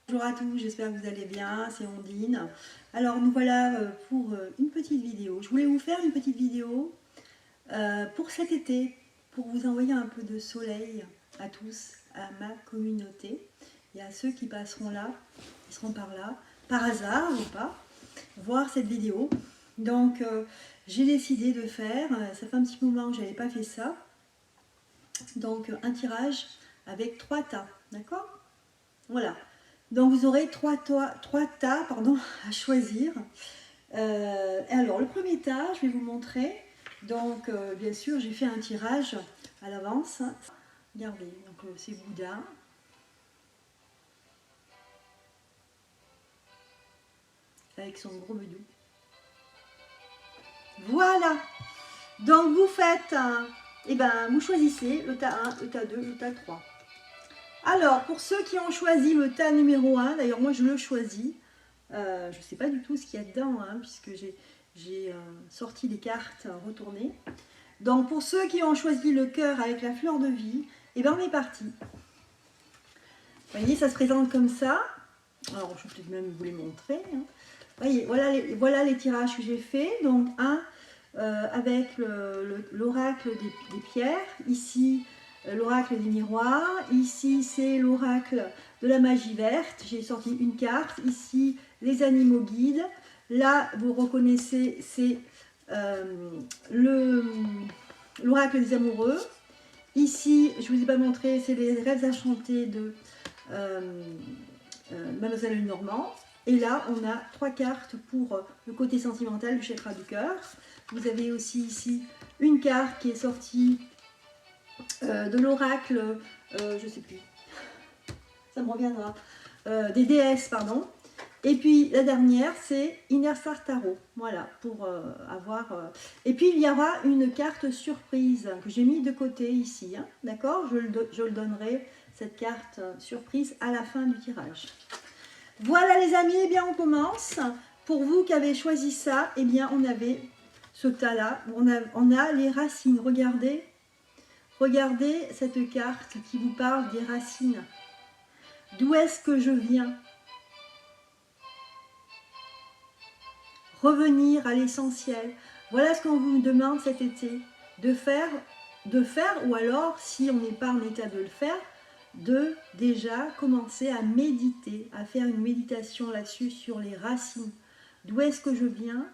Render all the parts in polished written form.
Bonjour à tous, j'espère que vous allez bien, c'est Ondine. Alors nous voilà pour une petite vidéo. Je voulais vous faire une petite vidéo pour cet été, pour vous envoyer un peu de soleil à tous, à ma communauté et à ceux qui passeront là, qui seront par là, par hasard ou pas, voir cette vidéo. Donc j'ai décidé de faire, ça fait un petit moment que je n'avais pas fait ça, donc un tirage avec 3 tas, d'accord? Voilà. Donc vous aurez trois tas pardon, à choisir. Alors le premier tas, je vais vous montrer. Donc bien sûr, j'ai fait un tirage à l'avance. Regardez, donc c'est Bouddha. Avec son gros bedou. Voilà. Donc vous faites, vous choisissez le tas 1, le tas 2, le tas 3. Alors, pour ceux qui ont choisi le tas numéro 1, d'ailleurs moi je le choisis, je ne sais pas du tout ce qu'il y a dedans, puisque j'ai sorti les cartes retournées. Donc pour ceux qui ont choisi le cœur avec la fleur de vie, et bien on est parti. Vous voyez, ça se présente comme ça. Alors je vais peut-être même vous les montrer. Vous voyez, voilà les tirages que j'ai fait. Donc un avec l'oracle des pierres, ici l'oracle des miroirs, ici c'est l'oracle de la magie verte, j'ai sorti une carte, ici les animaux guides, là vous reconnaissez c'est l'oracle des amoureux, ici je ne vous ai pas montré, c'est les rêves enchantés de Mademoiselle Lenormand, et là on a 3 cartes pour le côté sentimental du chakra du cœur. Vous avez aussi ici une carte qui est sortie de l'oracle, je ne sais plus, ça me reviendra, des déesses, pardon. Et puis la dernière, c'est Inner Star Tarot, voilà, pour avoir... Et puis il y aura une carte surprise que j'ai mis de côté ici, d'accord, je le donnerai, cette carte surprise, à la fin du tirage. Voilà les amis, eh bien on commence. Pour vous qui avez choisi ça, eh bien on avait ce tas-là, on a les racines, regardez. Regardez cette carte qui vous parle des racines. D'où est-ce que je viens? Revenir à l'essentiel. Voilà ce qu'on vous demande cet été. De faire, ou alors, si on n'est pas en état de le faire, de déjà commencer à méditer, à faire une méditation là-dessus sur les racines. D'où est-ce que je viens?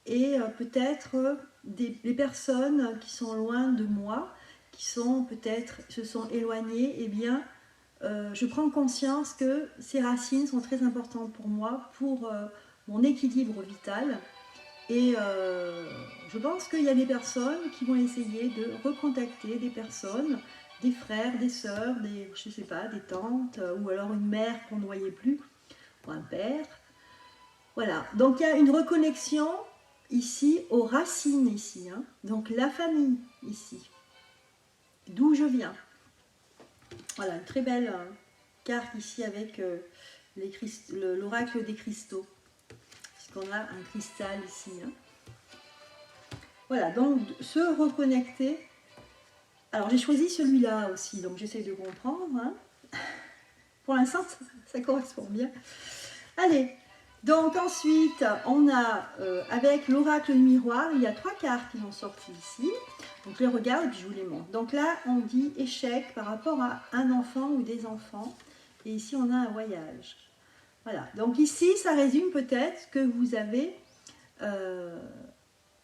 Et peut-être les personnes qui sont loin de moi, qui sont peut-être se sont éloignées, eh bien, je prends conscience que ces racines sont très importantes pour moi, pour mon équilibre vital. Et je pense qu'il y a des personnes qui vont essayer de recontacter des personnes, des frères, des sœurs, je sais pas, des tantes, ou alors une mère qu'on ne voyait plus, ou un père. Voilà, donc il y a une reconnexion ici aux racines, ici, donc la famille ici, d'où je viens. Voilà, une très belle carte ici avec l'oracle des cristaux, puisqu'on a un cristal ici. Voilà, donc se reconnecter. Alors j'ai choisi celui-là aussi, donc j'essaie de comprendre. Pour l'instant, ça correspond bien. Allez, donc ensuite, on a, avec l'oracle du miroir, il y a 3 cartes qui sont sorties ici. Donc je les regarde et puis je vous les montre. Donc là, on dit échec par rapport à un enfant ou des enfants. Et ici, on a un voyage. Voilà. Donc ici, ça résume peut-être ce que vous avez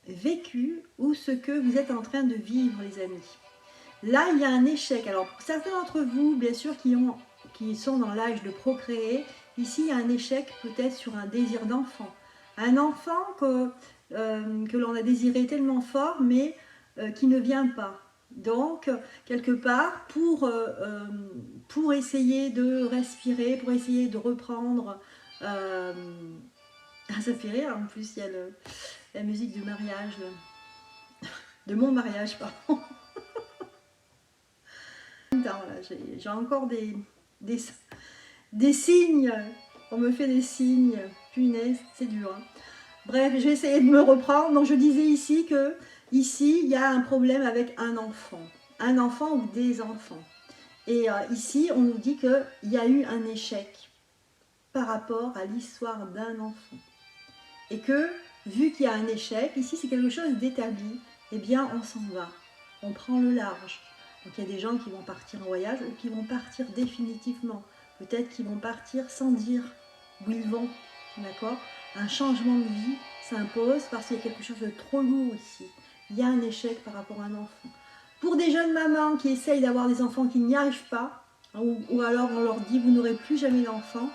vécu ou ce que vous êtes en train de vivre, les amis. Là, il y a un échec. Alors, pour certains d'entre vous, bien sûr, qui sont dans l'âge de procréer, ici, il y a un échec peut-être sur un désir d'enfant. Un enfant que l'on a désiré tellement fort, mais qui ne vient pas. Donc, quelque part, pour essayer de respirer, pour essayer de reprendre... ça fait rire, en plus, il y a la musique du mariage, de mon mariage, pardon. J'ai encore des signes, on me fait des signes, punaise, c'est dur. Bref, j'ai essayé de me reprendre. Donc je disais ici que ici il y a un problème avec un enfant ou des enfants. Et ici on nous dit qu'il y a eu un échec. par rapport à l'histoire d'un enfant. Et que, vu qu'il y a un échec, ici c'est quelque chose d'établi, eh bien on s'en va, on prend le large. Donc il y a des gens qui vont partir en voyage ou qui vont partir définitivement. Peut-être qu'ils vont partir sans dire où ils vont, d'accord? Un changement de vie s'impose parce qu'il y a quelque chose de trop lourd ici. Il y a un échec par rapport à un enfant. Pour des jeunes mamans qui essayent d'avoir des enfants qui n'y arrivent pas, ou alors on leur dit vous n'aurez plus jamais d'enfants,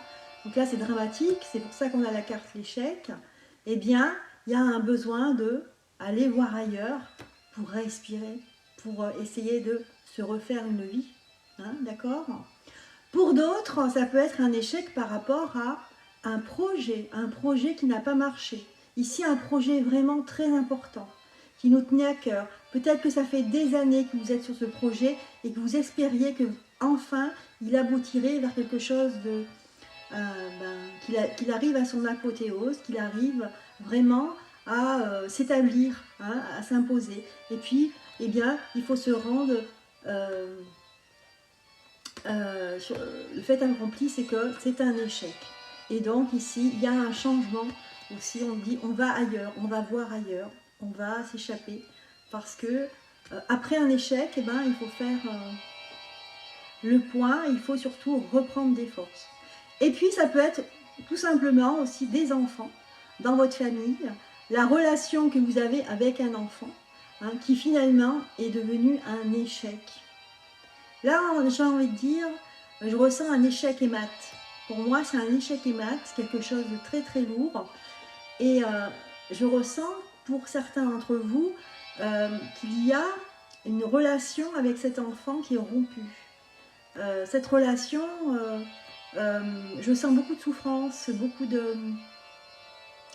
donc là c'est dramatique, c'est pour ça qu'on a la carte l'échec, eh bien il y a un besoin de aller voir ailleurs pour respirer, pour essayer de se refaire une vie, hein, d'accord? Pour d'autres, ça peut être un échec par rapport à un projet qui n'a pas marché. Ici, un projet vraiment très important, qui nous tenait à cœur. Peut-être que ça fait des années que vous êtes sur ce projet et que vous espériez que enfin il aboutirait vers quelque chose de qu'il arrive à son apothéose, qu'il arrive vraiment à s'établir, hein, à s'imposer. Et puis, eh bien, il faut se rendre le fait accompli, c'est que c'est un échec. Et donc ici, il y a un changement aussi. On dit, on va ailleurs, on va voir ailleurs, on va s'échapper. Parce que après un échec, eh ben, il faut faire le point, il faut surtout reprendre des forces. Et puis ça peut être tout simplement aussi des enfants dans votre famille, la relation que vous avez avec un enfant, hein, qui finalement est devenu un échec. Là, j'ai envie de dire, je ressens un échec et mat. Pour moi, c'est un échec et mat, quelque chose de très très lourd. Et je ressens, pour certains d'entre vous, qu'il y a une relation avec cet enfant qui est rompue. Cette relation, je sens beaucoup de souffrance, beaucoup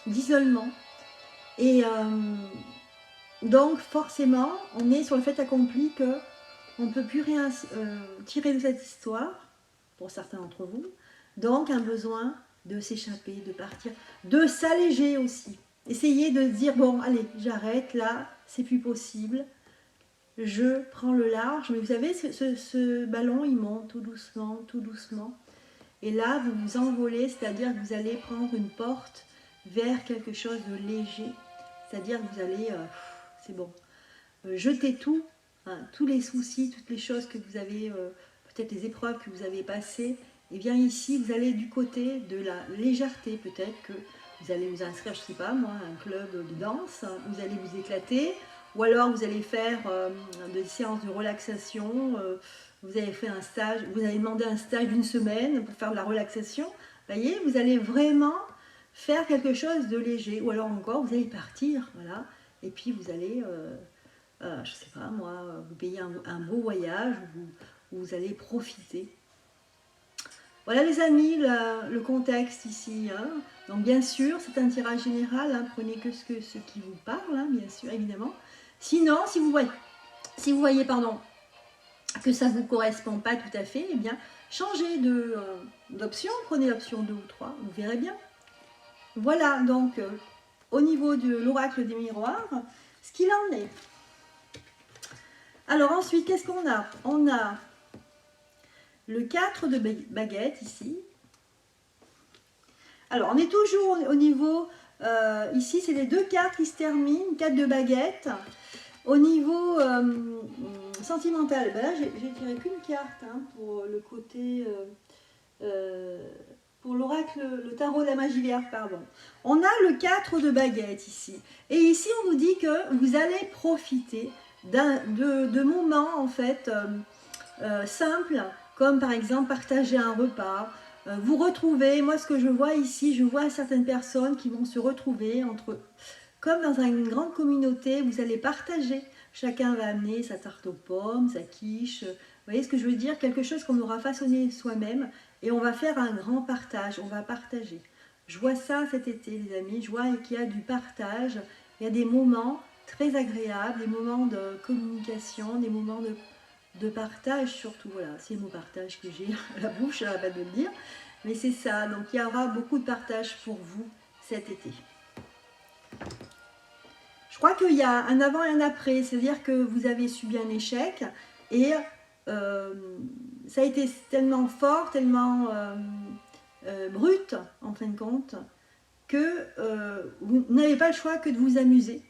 d'isolement. Et donc, forcément, on est sur le fait accompli que on ne peut plus rien tirer de cette histoire, pour certains d'entre vous. Donc, un besoin de s'échapper, de partir, de s'alléger aussi. Essayez de dire, bon, allez, j'arrête, là, c'est plus possible. Je prends le large. Mais vous savez, ce ballon, il monte tout doucement, tout doucement. Et là, vous vous envolez, c'est-à-dire que vous allez prendre une porte vers quelque chose de léger. C'est-à-dire que vous allez, c'est bon, jeter tout. Hein, tous les soucis, toutes les choses que vous avez, peut-être les épreuves que vous avez passées, et bien ici, vous allez du côté de la légèreté. Peut-être que vous allez vous inscrire, je ne sais pas moi, à un club de danse, vous allez vous éclater, ou alors vous allez faire des séances de relaxation, vous avez fait un stage, vous avez demandé un stage d'une semaine pour faire de la relaxation. Vous voyez, vous allez vraiment faire quelque chose de léger, ou alors encore, vous allez partir, voilà, et puis vous allez... je ne sais pas moi, vous payez un beau voyage où vous allez profiter. Voilà les amis, le contexte ici. Hein. Donc bien sûr, c'est un tirage général, hein, prenez que ce qui vous parle, hein, bien sûr, évidemment. Sinon, si vous voyez pardon, que ça ne vous correspond pas tout à fait, eh bien, changez d'option, prenez l'option 2 ou 3, vous verrez bien. Voilà donc, au niveau de l'oracle des miroirs, ce qu'il en est. Alors ensuite, qu'est-ce qu'on a? On a le 4 de baguette ici. Alors, on est toujours au niveau, ici, c'est les deux cartes qui se terminent, 4 de baguette. Au niveau sentimental, ben là, j'ai tiré qu'une carte hein, pour le côté, pour l'oracle, le tarot de la magie verte, pardon. On a le 4 de baguette ici. Et ici, on nous dit que vous allez profiter de moments en fait simples, comme par exemple partager un repas, vous retrouver. Moi ce que je vois ici, je vois certaines personnes qui vont se retrouver comme dans une grande communauté, vous allez partager, chacun va amener sa tarte aux pommes, sa quiche, vous voyez ce que je veux dire, quelque chose qu'on aura façonné soi-même et on va faire un grand partage, on va partager. Je vois ça cet été les amis, je vois qu'il y a du partage, il y a des moments très agréables, des moments de communication, des moments de partage surtout. Voilà, c'est le mot partage que j'ai à la bouche, je n'arrête pas de le dire. Mais c'est ça, donc il y aura beaucoup de partage pour vous cet été. Je crois qu'il y a un avant et un après, c'est-à-dire que vous avez subi un échec et ça a été tellement fort, tellement brute, en fin de compte, que vous n'avez pas le choix que de vous amuser,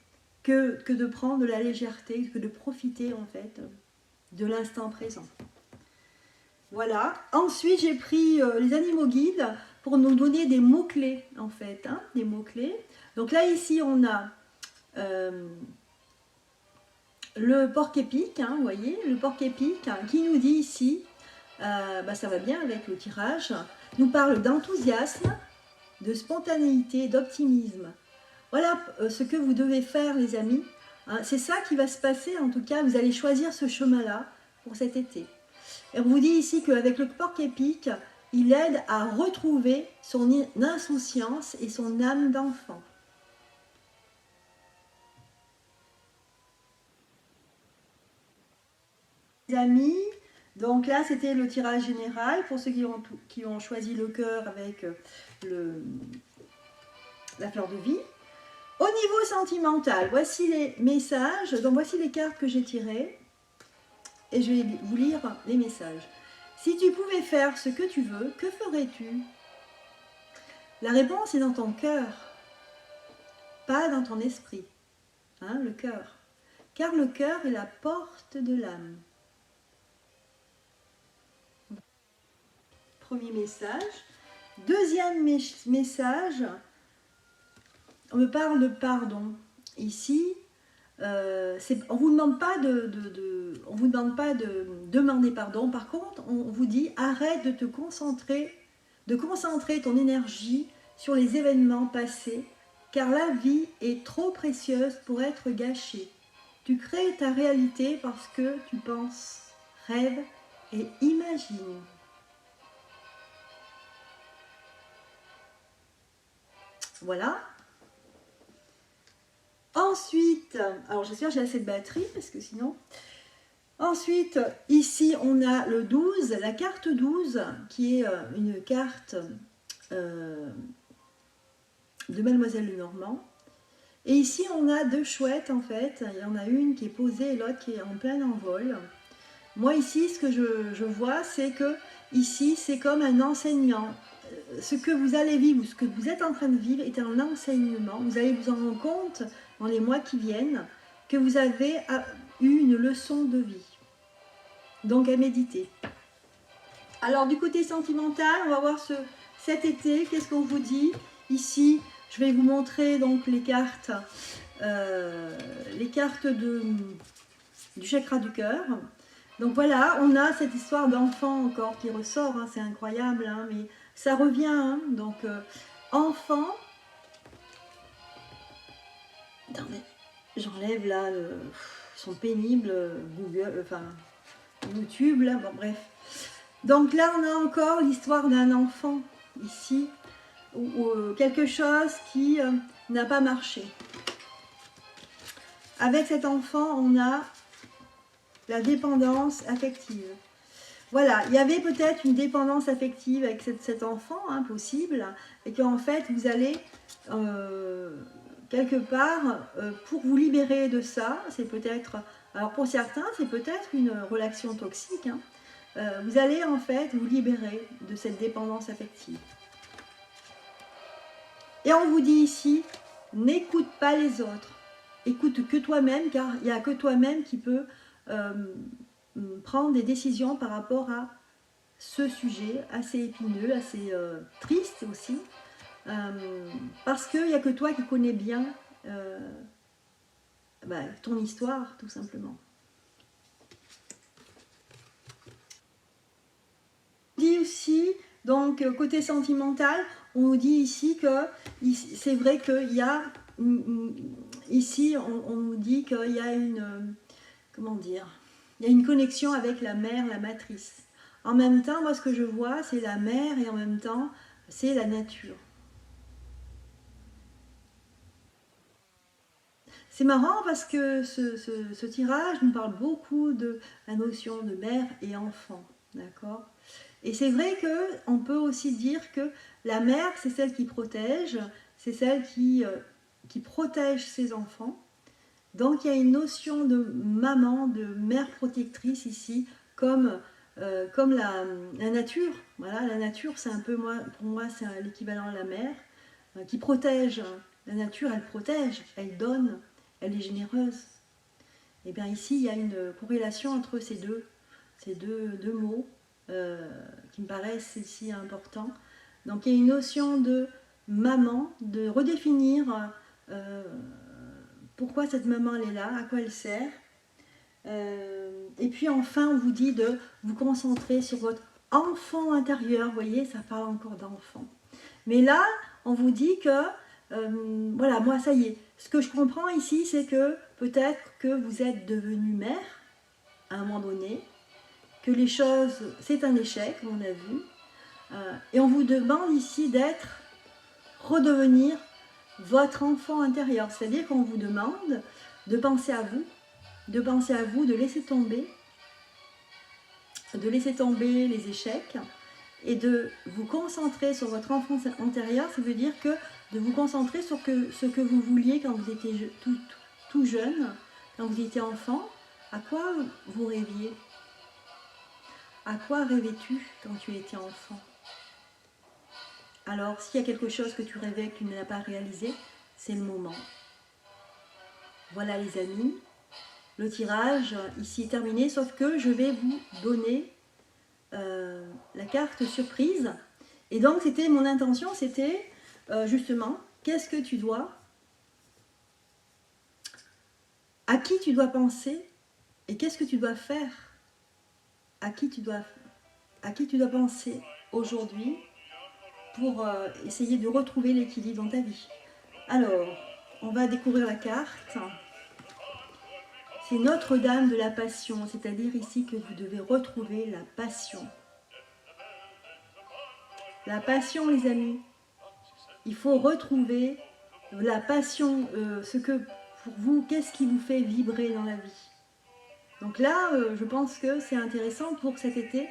que de prendre de la légèreté, que de profiter en fait de l'instant présent. Voilà. Ensuite, j'ai pris les animaux guides pour nous donner des mots-clés, en fait, hein, des mots-clés. Donc là, ici, on a le porc-épic, hein, vous voyez, le porc-épic hein, qui nous dit ici, ça va bien avec le tirage, nous parle d'enthousiasme, de spontanéité, d'optimisme. Voilà ce que vous devez faire, les amis. Hein, c'est ça qui va se passer, en tout cas, vous allez choisir ce chemin-là pour cet été. Et on vous dit ici qu'avec le porc-épic, il aide à retrouver son insouciance et son âme d'enfant. Les amis, donc là c'était le tirage général pour ceux qui ont choisi le cœur avec la fleur de vie. Au niveau sentimental, voici les messages, donc voici les cartes que j'ai tirées et je vais vous lire les messages. Si tu pouvais faire ce que tu veux, que ferais-tu? La réponse est dans ton cœur, pas dans ton esprit, hein, le cœur. Car le cœur est la porte de l'âme. Premier message. Deuxième message, on me parle de pardon. Ici, on ne vous demande pas de demander pardon. Par contre, on vous dit arrête de te concentrer, de concentrer ton énergie sur les événements passés, car la vie est trop précieuse pour être gâchée. Tu crées ta réalité parce que tu penses, rêves et imagines. Voilà. Ensuite, alors j'espère que j'ai assez de batterie parce que sinon... Ensuite, ici on a le 12, la carte 12 qui est une carte de Mademoiselle Lenormand. Et ici on a deux chouettes en fait, il y en a une qui est posée et l'autre qui est en plein envol. Moi ici ce que je vois c'est que ici c'est comme un enseignement. Ce que vous allez vivre, ou ce que vous êtes en train de vivre est un enseignement. Vous allez vous en rendre compte dans les mois qui viennent que vous avez eu une leçon de vie. Donc à méditer. Alors du côté sentimental, on va voir cet été, qu'est-ce qu'on vous dit. Ici, je vais vous montrer donc les cartes du chakra du cœur. Donc voilà, on a cette histoire d'enfant encore qui ressort, hein, c'est incroyable, hein, mais ça revient. Hein, donc enfant, attendez, j'enlève là, ils sont pénibles, Google, enfin YouTube, là, bon bref. Donc là, on a encore l'histoire d'un enfant ici, ou quelque chose qui n'a pas marché. Avec cet enfant, on a la dépendance affective. Voilà, il y avait peut-être une dépendance affective avec cet enfant, hein, possible, et qu'en fait, vous allez, quelque part, pour vous libérer de ça, c'est peut-être, alors pour certains, c'est peut-être une relation toxique, hein, vous allez en fait vous libérer de cette dépendance affective. Et on vous dit ici, n'écoute pas les autres, écoute que toi-même, car il n'y a que toi-même qui peut prendre des décisions par rapport à ce sujet assez épineux, assez triste aussi, parce qu'il n'y a que toi qui connais bien ton histoire, tout simplement. On dit aussi, donc côté sentimental, on nous dit ici que c'est vrai qu'il y a, ici on nous dit qu'il y a une, comment dire, il y a une connexion avec la mère, la matrice. En même temps, moi ce que je vois, c'est la mer et en même temps, c'est la nature. C'est marrant parce que ce tirage nous parle beaucoup de la notion de mère et enfant, d'accord? Et c'est vrai qu'on peut aussi dire que la mère, c'est celle qui protège, c'est celle qui protège ses enfants. Donc il y a une notion de maman, de mère protectrice ici, comme comme la nature. Voilà, la nature, c'est un peu, pour moi, c'est l'équivalent de la mer, qui protège. La nature, elle protège, elle donne, elle est généreuse. Et bien ici, il y a une corrélation entre ces deux mots qui me paraissent ici importants. Donc il y a une notion de maman, de redéfinir pourquoi cette maman elle est là, à quoi elle sert. Et puis enfin, on vous dit de vous concentrer sur votre enfant intérieur. Vous voyez, ça parle encore d'enfant. Mais là, on vous dit que, voilà, moi, ça y est. Ce que je comprends ici, c'est que peut-être que vous êtes devenu mère à un moment donné, que les choses, c'est un échec, on a vu. Et on vous demande ici d'être, redevenir votre enfant intérieur. C'est-à-dire qu'on vous demande de penser à vous, de laisser tomber les échecs et de vous concentrer sur votre enfant intérieur. Ça veut dire que de vous concentrer sur ce que vous vouliez quand vous étiez tout jeune, quand vous étiez enfant. À quoi vous rêviez? À quoi rêvais-tu quand tu étais enfant? Alors, s'il y a quelque chose que tu rêvais et que tu n'as pas réalisé, c'est le moment. Voilà les amis, le tirage ici est terminé, sauf que je vais vous donner la carte surprise. Et donc, c'était mon intention, c'était justement, qu'est-ce que tu dois, à qui tu dois penser et qu'est-ce que tu dois faire, à qui tu dois penser aujourd'hui pour essayer de retrouver l'équilibre dans ta vie. Alors, on va découvrir la carte. C'est Notre-Dame de la Passion, c'est-à-dire ici que vous devez retrouver la passion. La passion, les amis. Il faut retrouver la passion, ce que pour vous, qu'est-ce qui vous fait vibrer dans la vie. Donc là, je pense que c'est intéressant pour cet été.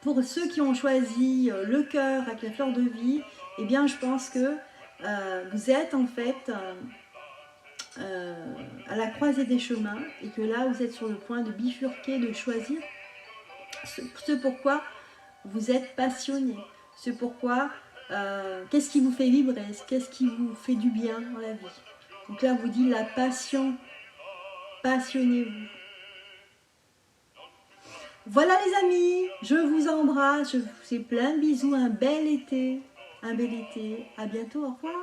Pour ceux qui ont choisi le cœur avec la fleur de vie, eh bien je pense que vous êtes en fait à la croisée des chemins et que là vous êtes sur le point de bifurquer, de choisir ce pourquoi vous êtes passionné, ce pourquoi, qu'est-ce qui vous fait vibrer, qu'est-ce qui vous fait du bien dans la vie. Donc là, on vous dit la passion, passionnez-vous. Voilà les amis, je vous embrasse, je vous fais plein de bisous, un bel été, à bientôt, au revoir.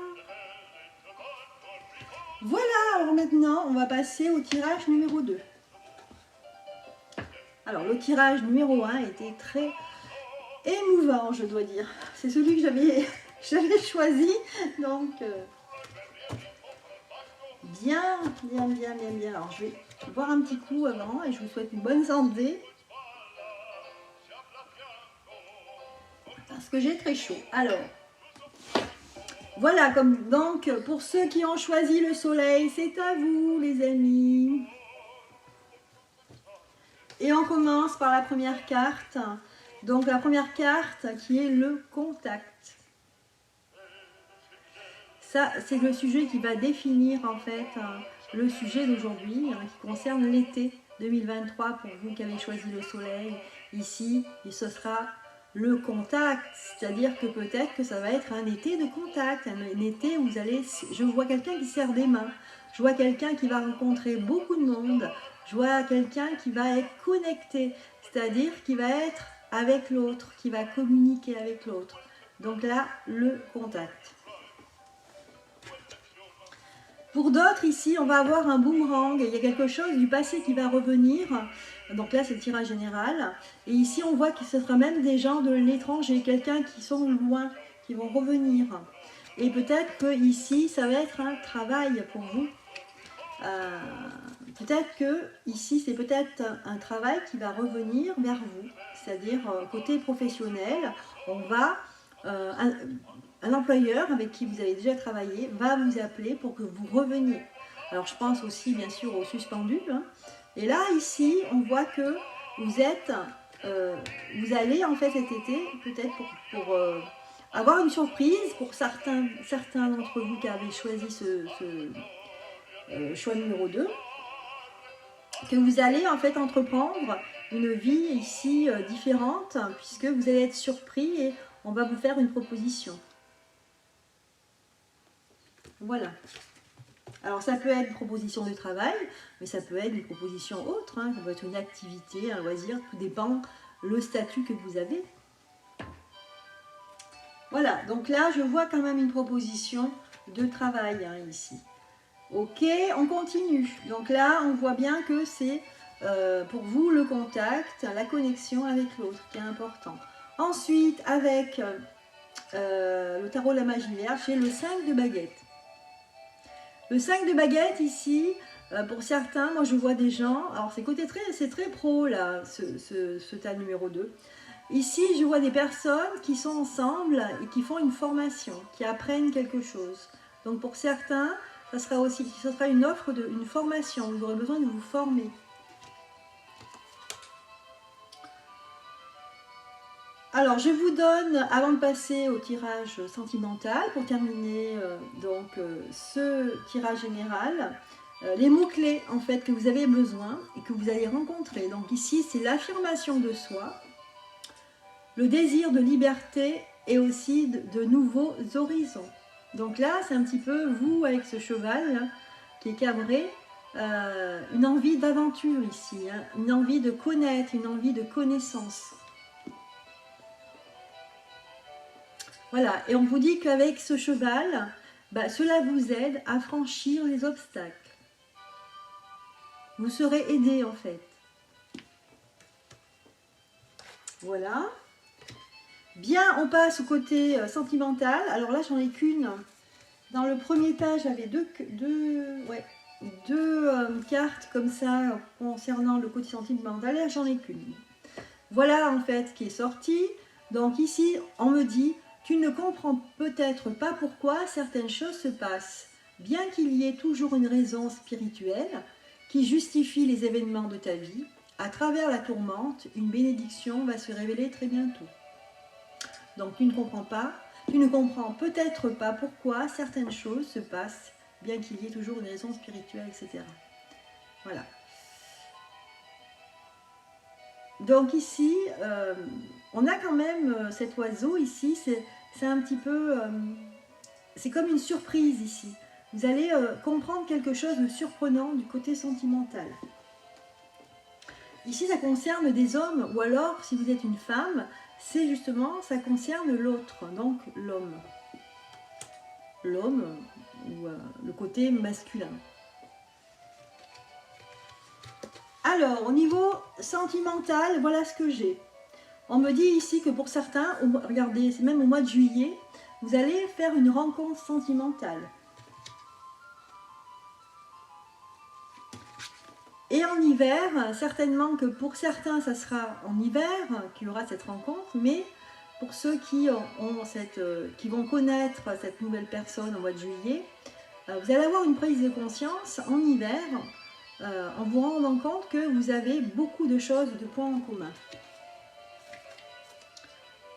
Voilà, alors maintenant, on va passer au tirage numéro 2. Alors, le tirage numéro 1 était très émouvant, je dois dire. C'est celui que j'avais choisi, donc bien. Alors, je vais boire un petit coup avant et je vous souhaite une bonne santé. Parce que j'ai très chaud. Alors, voilà, donc pour ceux qui ont choisi le soleil, c'est à vous les amis. Et on commence par la première carte. Donc la première carte qui est le contact. Ça, c'est le sujet qui va définir en fait le sujet d'aujourd'hui, qui concerne l'été 2023 pour vous qui avez choisi le soleil. Ici, et ce sera le contact, c'est-à-dire que peut-être que ça va être un été de contact, un été où vous allez, je vois quelqu'un qui serre des mains, je vois quelqu'un qui va rencontrer beaucoup de monde, je vois quelqu'un qui va être connecté, c'est-à-dire qui va être avec l'autre, qui va communiquer avec l'autre. Donc là, le contact. Pour d'autres, ici, on va avoir un boomerang. Il y a quelque chose du passé qui va revenir. Donc là, c'est le tirage général. Et ici, on voit que ce sera même des gens de l'étranger, quelqu'un qui sont loin, qui vont revenir. Et peut-être que ici, ça va être un travail pour vous. Peut-être que ici, c'est peut-être un travail qui va revenir vers vous. C'est-à-dire, côté professionnel, on va... un employeur avec qui vous avez déjà travaillé va vous appeler pour que vous reveniez. Alors je pense aussi bien sûr aux suspendus. Et là ici on voit que vous êtes, vous allez en fait cet été peut-être pour avoir une surprise pour certains d'entre vous qui avez choisi ce choix numéro 2, que vous allez en fait entreprendre une vie ici différente, puisque vous allez être surpris et on va vous faire une proposition. Voilà. Alors ça peut être une proposition de travail, mais ça peut être une proposition autre, hein. Ça peut être une activité, un loisir, tout dépend le statut que vous avez. Voilà, donc là je vois quand même une proposition de travail hein, ici. Ok, on continue. Donc là on voit bien que c'est pour vous le contact, la connexion avec l'autre qui est important. Ensuite avec le tarot de la magie vierge, j'ai le 5 de baguette. Le 5 de baguette ici, pour certains, moi je vois des gens, alors c'est très pro là, ce tas numéro 2. Ici, je vois des personnes qui sont ensemble et qui font une formation, qui apprennent quelque chose. Donc pour certains, ça sera une offre, une formation, vous aurez besoin de vous former. Alors, je vous donne, avant de passer au tirage sentimental, pour terminer ce tirage général, les mots-clés en fait que vous avez besoin et que vous allez rencontrer. Donc ici, c'est l'affirmation de soi, le désir de liberté et aussi de nouveaux horizons. Donc là, c'est un petit peu vous avec ce cheval là, qui est cabré, une envie d'aventure ici, hein, une envie de connaître, une envie de connaissance. Voilà, et on vous dit qu'avec ce cheval, cela vous aide à franchir les obstacles. Vous serez aidé en fait. Voilà. Bien, on passe au côté sentimental. Alors là, j'en ai qu'une. Dans le premier tas, j'avais deux cartes comme ça concernant le côté sentimental. Là, j'en ai qu'une. Voilà en fait ce qui est sorti. Donc ici, on me dit... Tu ne comprends peut-être pas pourquoi certaines choses se passent, bien qu'il y ait toujours une raison spirituelle qui justifie les événements de ta vie. À travers la tourmente, une bénédiction va se révéler très bientôt. Donc tu ne comprends peut-être pas pourquoi certaines choses se passent, bien qu'il y ait toujours une raison spirituelle, etc. Voilà. Donc ici, on a quand même cet oiseau ici, c'est un petit peu, c'est comme une surprise ici. Vous allez comprendre quelque chose de surprenant du côté sentimental. Ici, ça concerne des hommes, ou alors, si vous êtes une femme, c'est justement, ça concerne l'autre, donc l'homme. L'homme, ou le côté masculin. Alors, au niveau sentimental, voilà ce que j'ai. On me dit ici que pour certains, regardez, c'est même au mois de juillet, vous allez faire une rencontre sentimentale. Et en hiver, certainement que pour certains, ça sera en hiver qu'il y aura cette rencontre, mais pour ceux qui vont connaître cette nouvelle personne au mois de juillet, vous allez avoir une prise de conscience en hiver, en vous rendant compte que vous avez beaucoup de choses, de points en commun.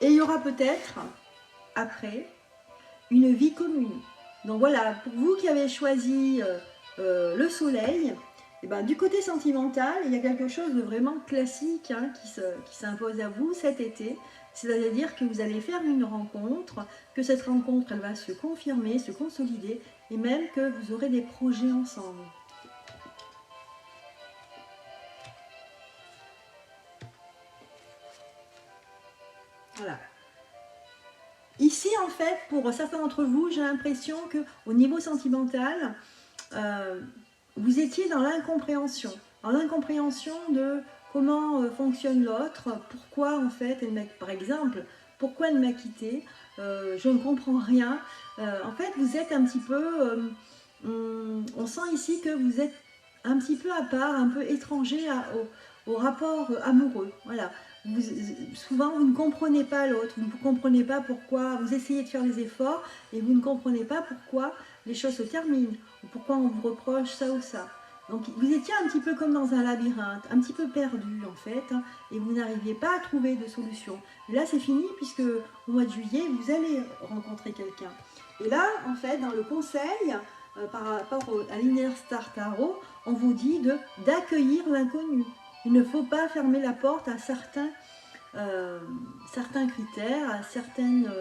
Et il y aura peut-être, après, une vie commune. Donc voilà, pour vous qui avez choisi le soleil, et du côté sentimental, il y a quelque chose de vraiment classique hein, qui s'impose à vous cet été. C'est-à-dire que vous allez faire une rencontre, que cette rencontre elle va se confirmer, se consolider, et même que vous aurez des projets ensemble. Voilà. Ici, en fait, pour certains d'entre vous, j'ai l'impression qu'au niveau sentimental, vous étiez dans l'incompréhension. Dans l'incompréhension de comment fonctionne l'autre, pourquoi, en fait, par exemple, pourquoi elle m'a quitté, je ne comprends rien. En fait, vous êtes un petit peu... on sent ici que vous êtes un petit peu à part, un peu étranger au rapport amoureux. Voilà. Souvent, vous ne comprenez pas l'autre, vous ne comprenez pas pourquoi, vous essayez de faire des efforts et vous ne comprenez pas pourquoi les choses se terminent, ou pourquoi on vous reproche ça ou ça. Donc, vous étiez un petit peu comme dans un labyrinthe, un petit peu perdu en fait, hein, et vous n'arriviez pas à trouver de solution. Et là, c'est fini puisque au mois de juillet, vous allez rencontrer quelqu'un. Et là, en fait, dans le conseil, par rapport à l'Inner Star Tarot, on vous dit d'accueillir l'inconnu. Il ne faut pas fermer la porte à certains critères, à certaines,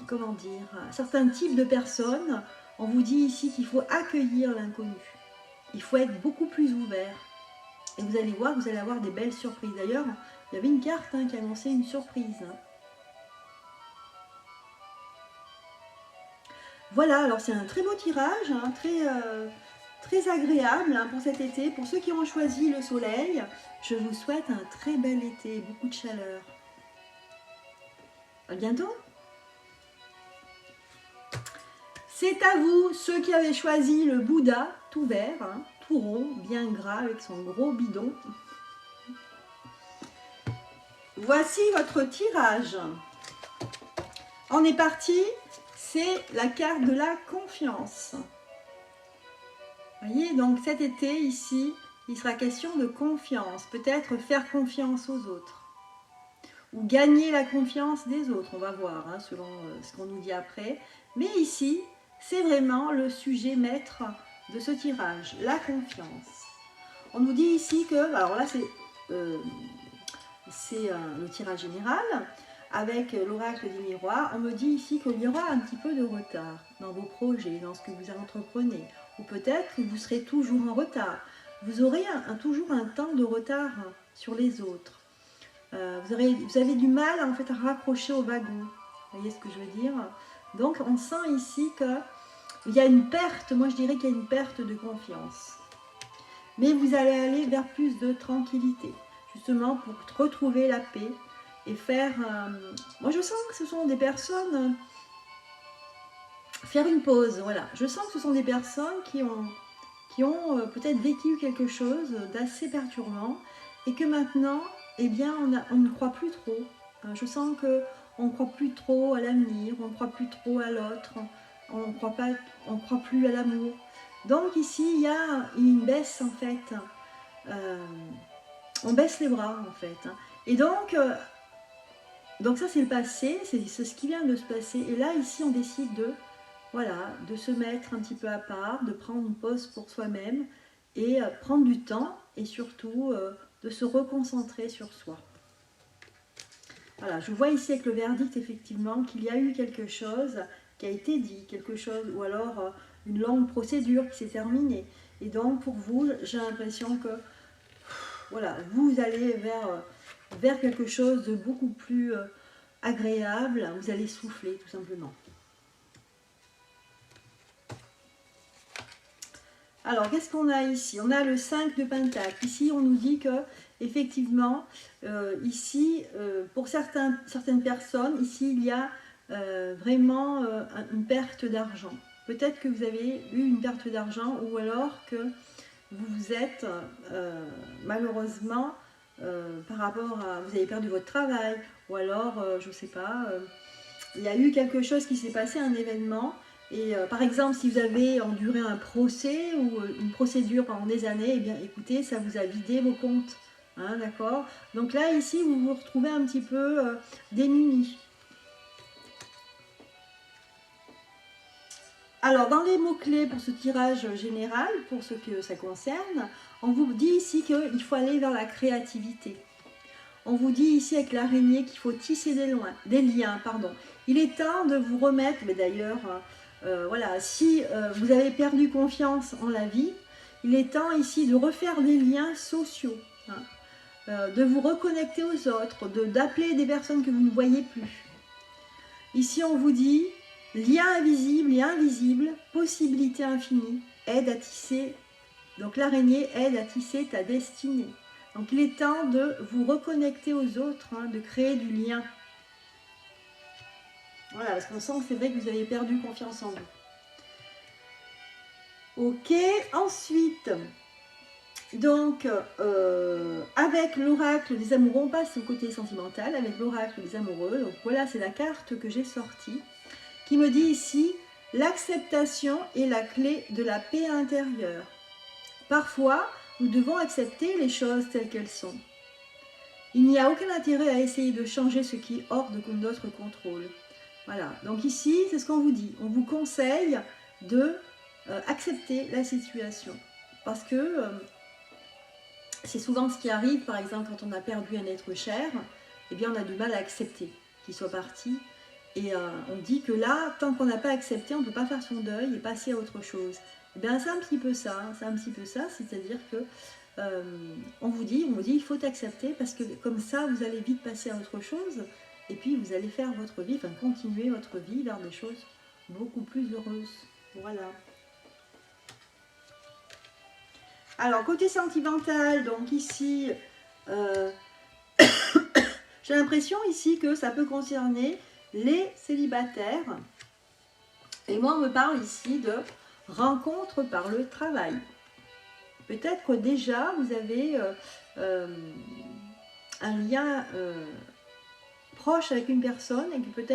comment dire, à certains types de personnes. On vous dit ici qu'il faut accueillir l'inconnu. Il faut être beaucoup plus ouvert. Et vous allez voir, vous allez avoir des belles surprises. D'ailleurs, il y avait une carte qui annonçait une surprise. Voilà, alors c'est un très beau tirage, très agréable pour cet été. Pour ceux qui ont choisi le soleil, je vous souhaite un très bel été, beaucoup de chaleur. À bientôt. C'est à vous, ceux qui avaient choisi le Bouddha, tout vert, tout rond, bien gras, avec son gros bidon. Voici votre tirage. On est parti, c'est la carte de la confiance. Vous voyez, donc cet été, ici, il sera question de confiance. Peut-être faire confiance aux autres. Ou gagner la confiance des autres, on va voir, selon ce qu'on nous dit après. Mais ici, c'est vraiment le sujet maître de ce tirage, la confiance. On nous dit ici que, alors là c'est le tirage général, avec l'oracle des miroirs, on me dit ici qu'il y aura un petit peu de retard dans vos projets, dans ce que vous entreprenez. Ou peut-être que vous serez toujours en retard. Vous aurez toujours un temps de retard sur les autres. Vous avez du mal en fait à raccrocher au wagon. Vous voyez ce que je veux dire? Donc on sent ici qu'il y a une perte, moi je dirais qu'il y a une perte de confiance. Mais vous allez aller vers plus de tranquillité, justement pour retrouver la paix et faire... moi je sens que ce sont des personnes... faire une pause, voilà. Je sens que ce sont des personnes qui ont peut-être vécu quelque chose d'assez perturbant et que maintenant, eh bien, on ne croit plus trop. Je sens qu'on ne croit plus trop à l'avenir, on ne croit plus trop à l'autre, on ne croit plus à l'amour. Donc ici, il y a une baisse en fait. On baisse les bras en fait. Et donc ça c'est le passé, c'est ce qui vient de se passer. Et là, ici, on décide de se mettre un petit peu à part, de prendre une pause pour soi-même et prendre du temps et surtout de se reconcentrer sur soi. Voilà, je vois ici avec le verdict effectivement qu'il y a eu quelque chose qui a été dit, quelque chose, ou alors une longue procédure qui s'est terminée. Et donc pour vous, j'ai l'impression que voilà, vous allez vers quelque chose de beaucoup plus agréable, vous allez souffler tout simplement. Alors, qu'est-ce qu'on a ici? On a le 5 de Pentacle. Ici, on nous dit que, effectivement, pour certaines personnes, ici, il y a vraiment une perte d'argent. Peut-être que vous avez eu une perte d'argent ou alors que vous vous êtes, malheureusement, par rapport à... Vous avez perdu votre travail ou alors, je ne sais pas, il y a eu quelque chose qui s'est passé, un événement. Et par exemple, si vous avez enduré un procès ou une procédure pendant des années, eh bien écoutez, ça vous a vidé vos comptes. D'accord? Donc là, ici, vous vous retrouvez un petit peu démunis. Alors, dans les mots-clés pour ce tirage général, pour ce que ça concerne, on vous dit ici qu'il faut aller vers la créativité. On vous dit ici avec l'araignée qu'il faut tisser des liens. Il est temps de vous remettre, mais d'ailleurs... voilà, si vous avez perdu confiance en la vie, il est temps ici de refaire des liens sociaux, de vous reconnecter aux autres, d'appeler des personnes que vous ne voyez plus. Ici, on vous dit lien invisible et invisible, possibilité infinie, aide à tisser. Donc l'araignée aide à tisser ta destinée. Donc il est temps de vous reconnecter aux autres, de créer du lien. Voilà, parce qu'on sent que c'est vrai que vous avez perdu confiance en vous. Ok, ensuite, donc, avec l'oracle des amoureux, on passe au côté sentimental, avec l'oracle des amoureux. Donc voilà, c'est la carte que j'ai sortie, qui me dit ici, l'acceptation est la clé de la paix intérieure. Parfois, nous devons accepter les choses telles qu'elles sont. Il n'y a aucun intérêt à essayer de changer ce qui est hors de notre contrôle. Voilà, donc ici, c'est ce qu'on vous dit. On vous conseille de accepter la situation. Parce que c'est souvent ce qui arrive, par exemple, quand on a perdu un être cher, eh bien, on a du mal à accepter qu'il soit parti. Et on dit que là, tant qu'on n'a pas accepté, on ne peut pas faire son deuil et passer à autre chose. Eh bien, c'est un petit peu ça, hein, c'est un petit peu ça, c'est-à-dire que on vous dit, il faut accepter parce que comme ça, vous allez vite passer à autre chose et puis vous allez faire votre vie, enfin continuer votre vie vers des choses beaucoup plus heureuses. Voilà. Alors, côté sentimental, donc ici, j'ai l'impression ici que ça peut concerner les célibataires. Et moi, on me parle ici de rencontre par le travail. Peut-être que déjà, vous avez un lien proche avec une personne et que peut-être